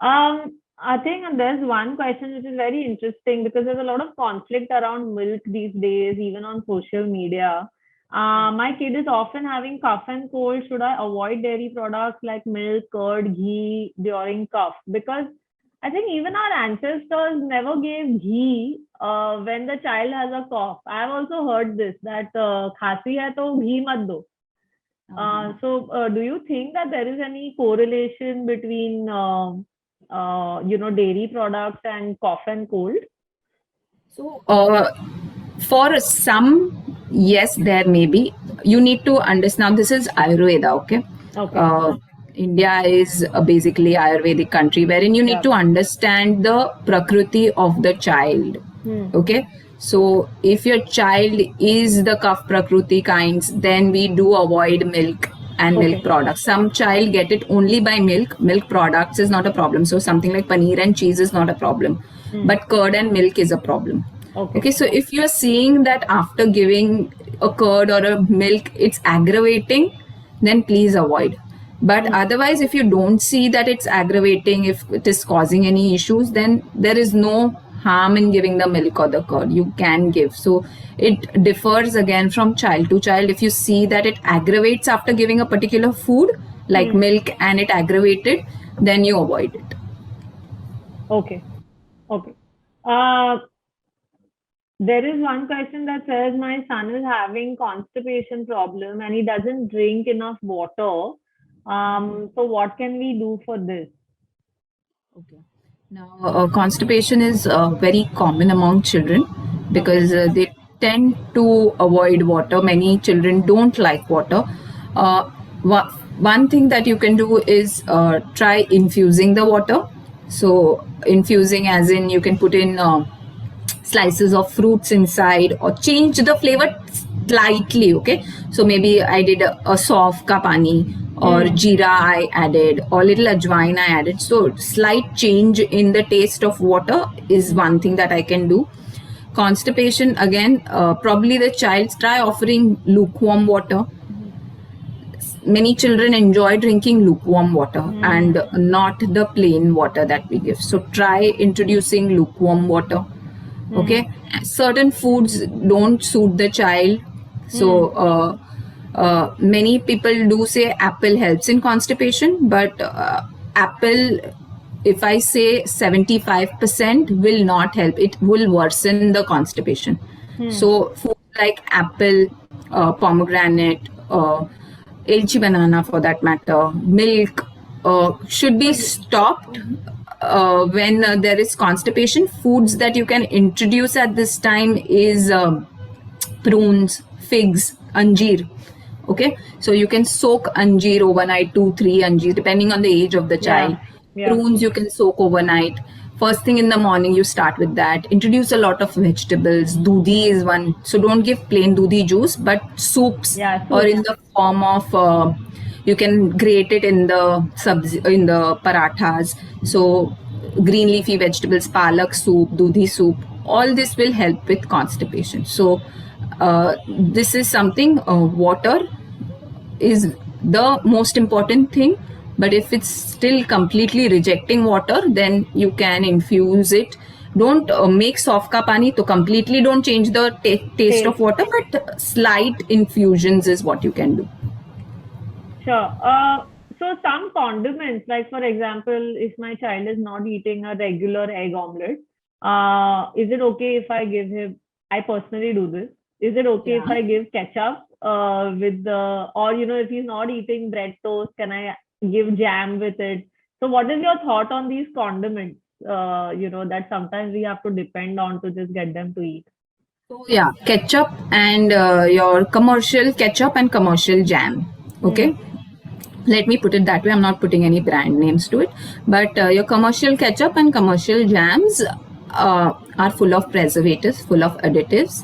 A: can. I think there's one question which is very interesting because there's a lot of conflict around milk these days, even on social media. My kid is often having cough and cold. Should I avoid dairy products like milk, curd, ghee during cough? Because I think even our ancestors never gave ghee when the child has a cough. I have also heard this, that khasi hai to ghee mat do. So do you think that there is any correlation between dairy products and cough and cold?
B: So for some, yes, there may be. You need to understand, this is Ayurveda, okay? India is basically Ayurvedic country wherein you need to understand the prakriti of the child, okay? So if your child is the cough prakriti kinds, then we do avoid milk and milk products. Some child get it only by milk. Milk products is not a problem. So something like paneer and cheese is not a problem. But curd and milk is a problem. Okay, so if you're seeing that after giving a curd or a milk, it's aggravating, then please avoid. But otherwise, if you don't see that it's aggravating, if it is causing any issues, then there is no harm in giving the milk or the curd. You can give. So it differs again from child to child. If you see that it aggravates after giving a particular food, like milk, and it aggravated, then you avoid it.
A: Okay. Okay. Uh, there is one question that says my son is having constipation problem and he doesn't drink enough water. So what can we do for this?
B: Okay. Now, constipation is very common among children
A: Okay.
B: because they tend to avoid water. Many children don't like water. Uh, one thing that you can do is try infusing the water. So, infusing as in you can put in slices of fruits inside or change the flavor slightly. Okay, so maybe I did a soft ka pani or jeera I added or little ajwain I added, so slight change in the taste of water is one thing that I can do. Constipation again, probably the child try offering lukewarm water. Many children enjoy drinking lukewarm water and not the plain water that we give, so try introducing lukewarm water. Okay, certain foods don't suit the child, so many people do say apple helps in constipation, but apple, if I say 75% will not help, it will worsen the constipation. So food like apple, pomegranate, elchi banana for that matter, milk should be stopped when there is constipation. Foods that you can introduce at this time is prunes, figs, anjeer. Okay, so you can soak anjeer overnight, 2, 3 anjeer, depending on the age of the child.
A: Yeah. Yeah.
B: Prunes you can soak overnight. First thing in the morning, you start with that. Introduce a lot of vegetables. Doodhi is one. So don't give plain doodhi juice, but soups
A: Yeah.
B: or
A: Soup.
B: in the form of you can grate it in the in the parathas. So green leafy vegetables, palak soup, doodhi soup. All this will help with constipation. So this is something. Water is the most important thing, but if it's still completely rejecting water, then you can infuse it. Don't make soft ka pani, to completely don't change the taste of
A: Taste.
B: water, but slight infusions is what you can do.
A: Sure. So some condiments, like for example, if my child is not eating a regular egg omelette, is it okay if I give him? I personally do this. Is it okay if
B: Yeah.
A: I give ketchup with the, or if he's not eating bread toast, can I give jam with it? So what is your thought on these condiments? That sometimes we have to depend on to just get them to eat.
B: So yeah, ketchup and your commercial ketchup and commercial jam. Okay, let me put it that way. I'm not putting any brand names to it, but your commercial ketchup and commercial jams are full of preservatives, full of additives.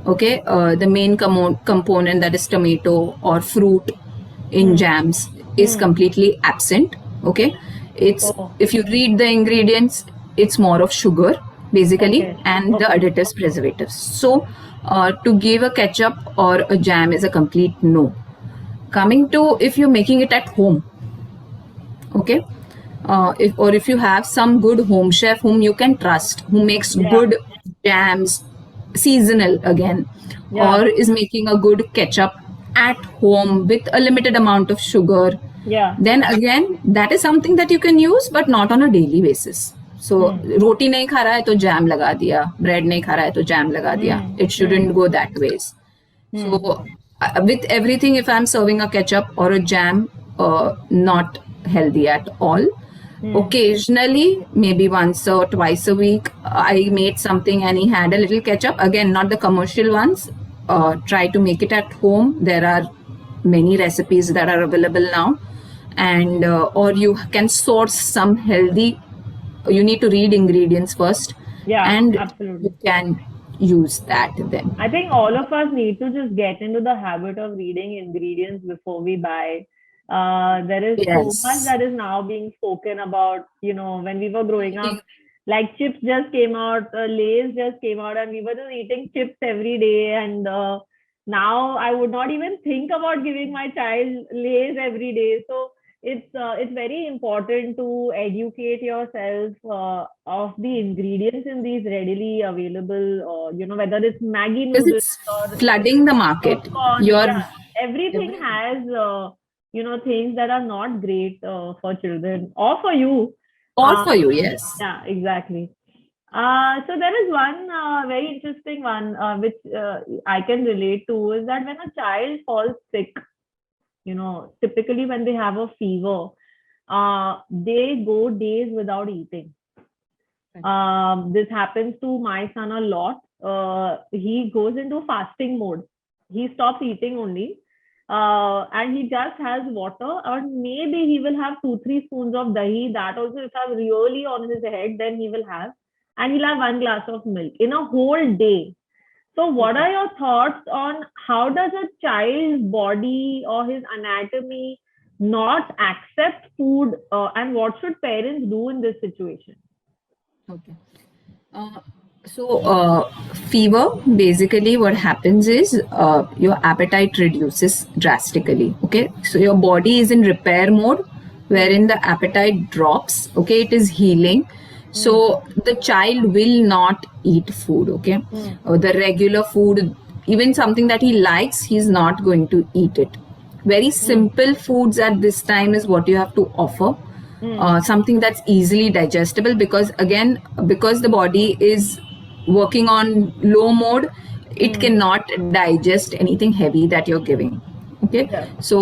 B: Okay, the main component, that is tomato or fruit in jams, is completely absent. Okay, it's,
A: Oh,
B: if you read the ingredients, it's more of sugar basically
A: okay.
B: and the
A: Okay.
B: additives, preservatives. So to give a ketchup or a jam is a complete no. Coming to if you're making it at home, okay, if you have some good home chef whom you can trust, who makes
A: Yeah.
B: good jams, seasonal again,
A: Yeah.
B: or is making a good ketchup at home with a limited amount of sugar,
A: Yeah.
B: then again that is something that you can use, but not on a daily basis. So roti nahi kha raha hai to jam laga diya, bread nahi kha raha hai to jam laga diya. It shouldn't go that ways. So with everything, if I'm serving a ketchup or a jam, not healthy at all. Occasionally, maybe once or twice a week, I made something and he had a little ketchup. Again, not the commercial ones. Try to make it at home. There are many recipes that are available now, and or you can source some healthy. You need to read ingredients first,
A: Yeah.
B: and you
A: Absolutely.
B: can use that then.
A: I think all of us need to just get into the habit of reading ingredients before we buy. There is so much
B: Yes.
A: that is now being spoken about. When we were growing up, like chips just came out, Lay's just came out, and we were just eating chips every day. And now I would not even think about giving my child Lay's every day. So it's very important to educate yourself of the ingredients in these readily available, whether it's Maggie
B: Because
A: noodles
B: it's
A: or
B: flooding the market.
A: corn.
B: Your
A: Yeah, everything
B: everything.
A: has things that are not great for children or for you.
B: All
A: Uh,
B: for you, yes.
A: yeah, exactly. So there is one very interesting one which I can relate to is that when a child falls sick, typically when they have a fever, they go days without eating. This happens to my son a lot. He goes into fasting mode. He stops eating only. And he just has water, or maybe he will have 2, 3 spoons of dahi. That also, if I'm really on his head, then he will have. And he'll have 1 glass of milk in a whole day. So, what
B: Okay.
A: are your thoughts on how does a child's body or his anatomy not accept food, and what should parents do in this situation?
B: Okay. Uh, so, fever basically what happens is your appetite reduces drastically. Okay, so your body is in repair mode,
A: Hmm.
B: wherein the appetite drops. Okay, it is healing.
A: Hmm.
B: So the child will not eat food. Okay,
A: Hmm.
B: the regular food, even something that he likes, he's not going to eat it. Very
A: Hmm.
B: simple foods at this time is what you have to offer,
A: Hmm.
B: something that's easily digestible, because again, because the body is working on low mode, it
A: Hmm.
B: cannot digest anything heavy that you're giving. Okay,
A: Yeah.
B: so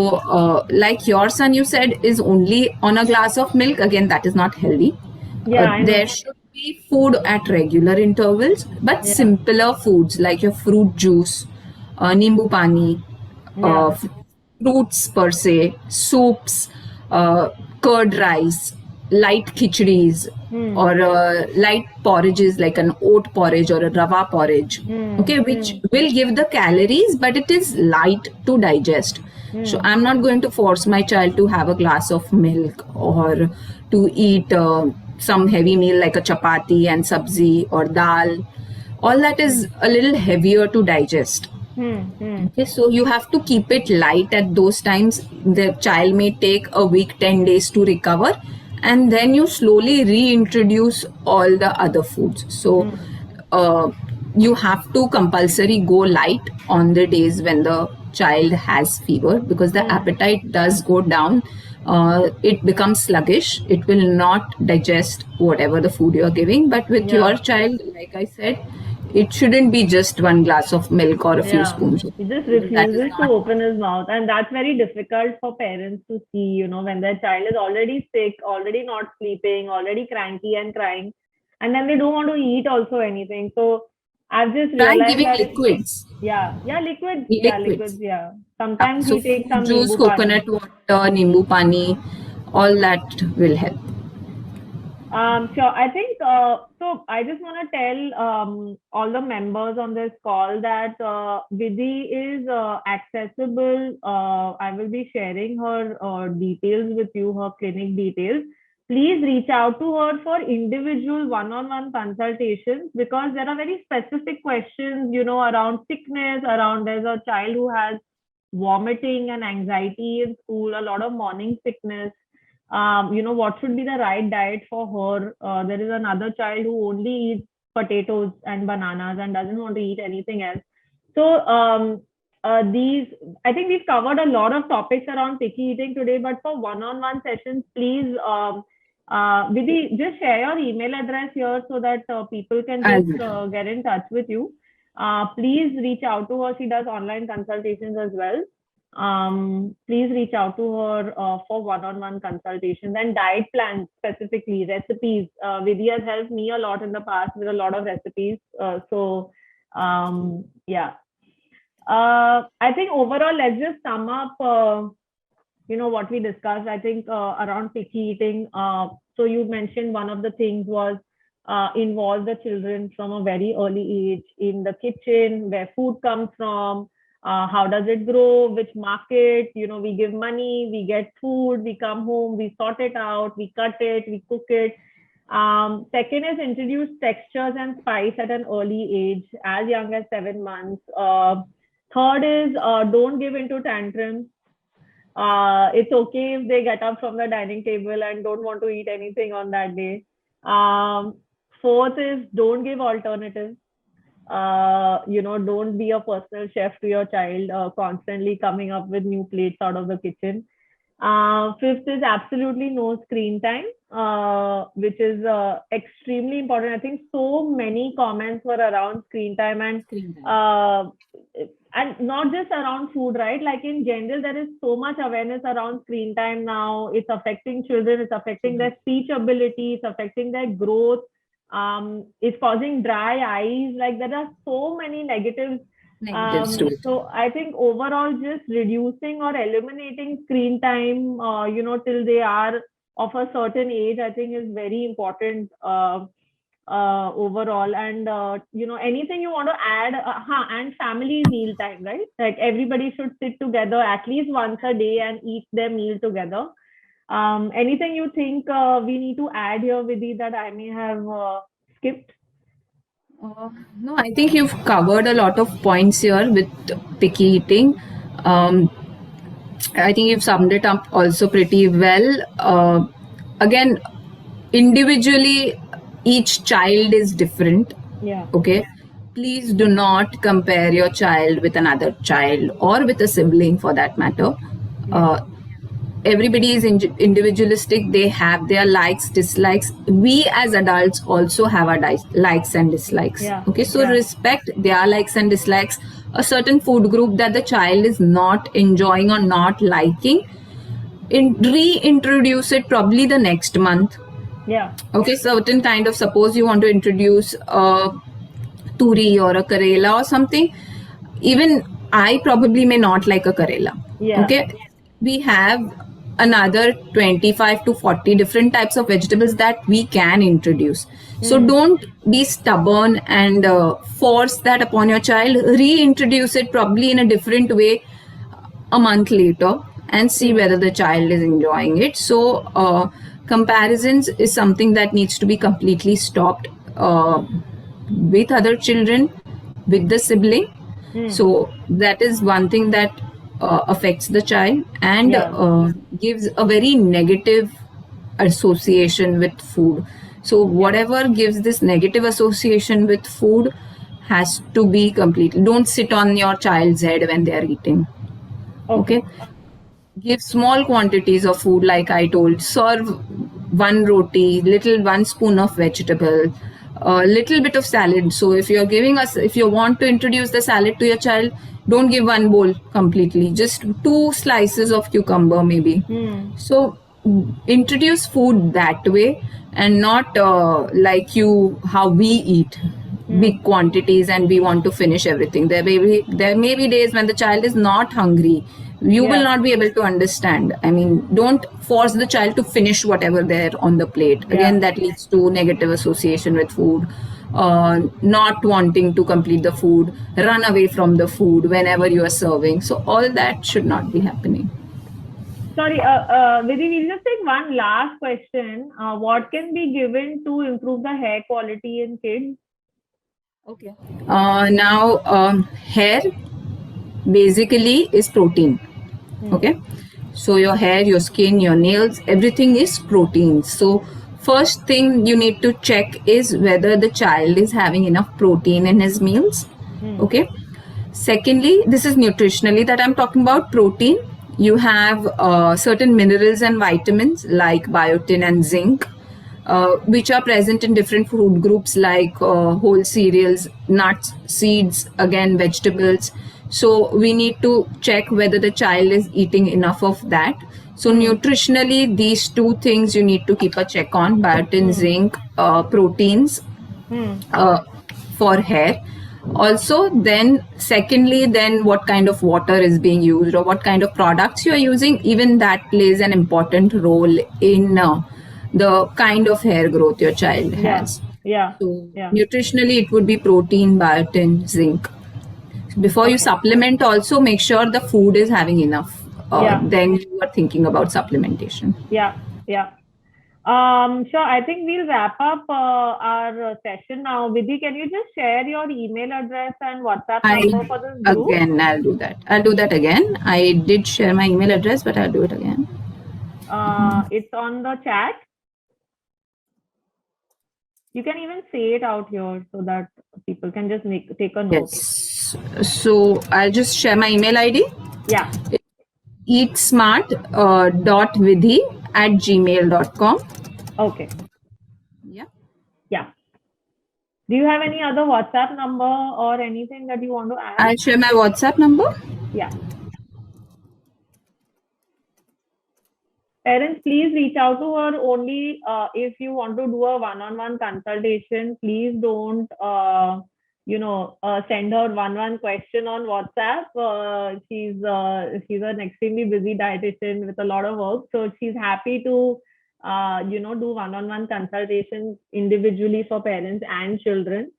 B: like your son, you said, is only on a glass of milk. Again, that is not healthy.
A: Yeah, I
B: There
A: know.
B: should be food at regular intervals, but
A: Yeah.
B: simpler foods like your fruit juice, nimbu pani,
A: Yeah.
B: fruits per se, soups, curd rice, light khichdis,
A: Hmm.
B: or light porridges like an oat porridge or a rava porridge.
A: Hmm.
B: Okay, which will give the calories, but it is light to digest. So
A: Hmm.
B: I'm not going to force my child to have a glass of milk or to eat some heavy meal like a chapati and sabzi or dal. All that is a little heavier to digest.
A: Hmm. Hmm.
B: Okay, so you have to keep it light at those times. The child may take a week, 10 days to recover, and then you slowly reintroduce all the other foods. So
A: Hmm.
B: uh, you have to compulsory go light on the days when the child has fever, because the
A: Hmm.
B: appetite does go down. It becomes sluggish. It will not digest whatever the food you're giving. But with
A: Yeah.
B: your child, like I said, it shouldn't be just one glass of milk or a few
A: Yeah.
B: spoons of
A: He just
B: milk. That is
A: refuses to
B: not.
A: open his mouth. And that's very difficult for parents to see, when their child is already sick, already not sleeping, already cranky and crying. And then they don't want to eat also anything. So I've just
B: Try
A: realized
B: giving
A: that,
B: liquids.
A: yeah, yeah, liquids. Yeah, liquids.
B: Liquids.
A: Yeah. Sometimes
B: So
A: he takes
B: fruit
A: some
B: juice,
A: nimbu pani.
B: coconut water, nimbu pani, all that will help.
A: Sure. I think so. I just want to tell all the members on this call that Vidhi is accessible. I will be sharing her details with you, her clinic details. Please reach out to her for individual one-on-one consultations, because there are very specific questions, around sickness, around there's a child who has vomiting and anxiety in school, a lot of morning sickness. What should be the right diet for her? There is another child who only eats potatoes and bananas and doesn't want to eat anything else. So, these, I think we've covered a lot of topics around picky eating today, but for one-on-one sessions, please, Vidhi, just share your email address here so that people can
B: I
A: just
B: will.
A: get in touch with you. Please reach out to her. She does online consultations as well. Please reach out to her for one-on-one consultations and diet plans, specifically recipes. Vidhi has helped me a lot in the past with a lot of recipes. Yeah. I think overall, let's just sum up, what we discussed. I think around picky eating. So you mentioned one of the things was involve the children from a very early age in the kitchen, where food comes from, how does it grow, which market, we give money, we get food, we come home, we sort it out, we cut it, we cook it. Second is introduce textures and spice at an early age, as young as 7 months. Third is don't give into tantrums. It's okay if they get up from the dining table and don't want to eat anything on that day. Um, Fourth is don't give alternatives. Don't be a personal chef to your child, constantly coming up with new plates out of the kitchen. Fifth is absolutely no screen time, which is extremely important. I think so many comments were around screen time,
B: Screen time.
A: uh, and not just around food, right? Like in general, there is so much awareness around screen time now. It's affecting children, it's affecting their speech ability, it's affecting their growth, it's causing dry eyes. Like there are so many negatives.
B: Negatives to it.
A: So I think overall, just reducing or eliminating screen time, till they are of a certain age, I think is very important. Overall, and anything you want to add, and family meal time, right? Like everybody should sit together at least once a day and eat their meal together. Anything you think we need to add here, Vidhi, that I may have skipped?
B: No, I think you've covered a lot of points here with picky eating. Um, I think you've summed it up also pretty well. Again, individually, each child is different.
A: Yeah.
B: Okay. Please do not compare your child with another child or with a sibling for that matter.
A: Yeah.
B: Uh, Everybody is individualistic. They have their likes, dislikes. We as adults also have our likes and dislikes.
A: Yeah.
B: Okay, so
A: Yeah.
B: respect their likes and dislikes. A certain food group that the child is not enjoying or not liking, reintroduce it probably the next month.
A: Yeah.
B: Okay, certain kind of, suppose you want to introduce a turi or a karela or something. Even I probably may not like a karela.
A: Yeah.
B: Okay, we have another 25 to 40 different types of vegetables that we can introduce. So don't be stubborn and force that upon your child. Reintroduce it probably in a different way a month later and see whether the child is enjoying it. So comparisons is something that needs to be completely stopped with other children, with the sibling. So that is one thing that affects the child and
A: Yeah.
B: gives a very negative association with food. So whatever gives this negative association with food has to be completely. Don't sit on your child's head when they are eating.
A: Okay.
B: Okay. Give small quantities of food, like I told. Serve one roti, little 1 spoon of vegetable, a little bit of salad. So if you're giving us, if you want to introduce the salad to your child, don't give one bowl completely. Just 2 slices of cucumber, maybe. So introduce food that way, and not like you how we eat big quantities and we want to finish everything. There may be days when the child is not hungry. You will
A: Yeah.
B: not be able to understand. I mean, don't force the child to finish whatever there on the plate. Again,
A: Yeah.
B: that leads to negative association with food. Not wanting to complete the food, run away from the food whenever you are serving. So all that should not be happening.
A: Sorry, Vidhi, we'll just take one last question. What can be given to improve the hair quality in kids?
B: Okay. Now, hair basically is protein. Okay. So your hair, your skin, your nails, everything is protein. So first thing you need to check is whether the child is having enough protein in his meals. Okay. Secondly, this is nutritionally that I'm talking about. Protein, you have certain minerals and vitamins like biotin and zinc, which are present in different food groups like whole cereals, nuts, seeds, again, vegetables. So we need to check whether the child is eating enough of that. So nutritionally, these two things you need to keep a check on: biotin, zinc, proteins uh, for hair. Also, then secondly, then what kind of water is being used or what kind of products you are using, even that plays an important role in the kind of hair growth your child
A: Yeah.
B: has.
A: Yeah.
B: So
A: Yeah.
B: nutritionally, it would be protein, biotin, zinc. Before you
A: Okay.
B: supplement, also make sure the food is having enough.
A: Yeah.
B: Then you are thinking about supplementation.
A: Yeah. Yeah. Sure. I think we'll wrap up our session now. Vidhi, can you just share your email address and WhatsApp
B: I
A: number for this group?
B: again, I'll do that. I'll do that again. I did share my email address, but I'll do it again.
A: It's on the chat. You can even say it out here so that people can just take a note.
B: Yes. So I'll just share my email ID.
A: Yeah.
B: eatsmart.vidhi@gmail.com.
A: Okay.
B: Yeah.
A: Yeah. Do you have any other WhatsApp number or anything that you want to add?
B: I'll share my WhatsApp number.
A: Yeah. Parents, please reach out to her only if you want to do a one-on-one consultation. Please don't, send her one question on WhatsApp. She's an extremely busy dietitian with a lot of work, so she's happy to, do one-on-one consultations individually for parents and children.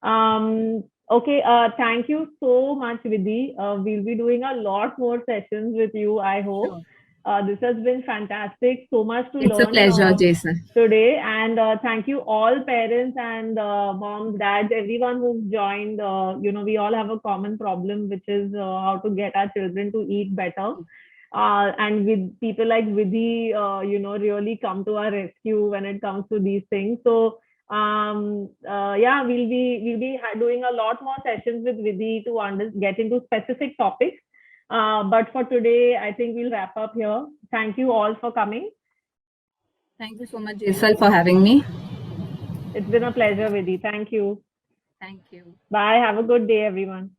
A: Okay, thank you so much, Vidhi. We'll be doing a lot more sessions with you, I hope.
B: Sure.
A: This has been fantastic. So much to
B: It's a
A: learn
B: pleasure, Jason.
A: today. And thank you all parents and moms, dads, everyone who's joined. We all have a common problem, which is how to get our children to eat better. And with people like Vidhi, really come to our rescue when it comes to these things. So yeah, we'll be doing a lot more sessions with Vidhi to get into specific topics. But for today, I think we'll wrap up here. Thank you all for coming.
B: Thank you so much, Jason, for having me.
A: It's been a pleasure, Vidhi. Thank you.
B: Thank you.
A: Bye. Have a good day, everyone.